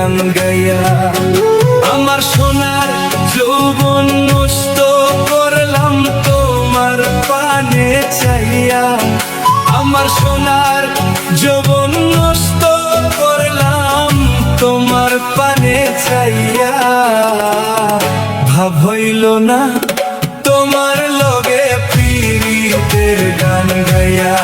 গান গাইয়া। আমার সোনার যৌবন নষ্ট করলাম তোমার পানে চাইয়া। আমার সোনার যৌবন নষ্ট করলাম তোমার পানে চাইয়া। ভাব হইল না তোমার লগে পীড়িতের গান গাইয়া।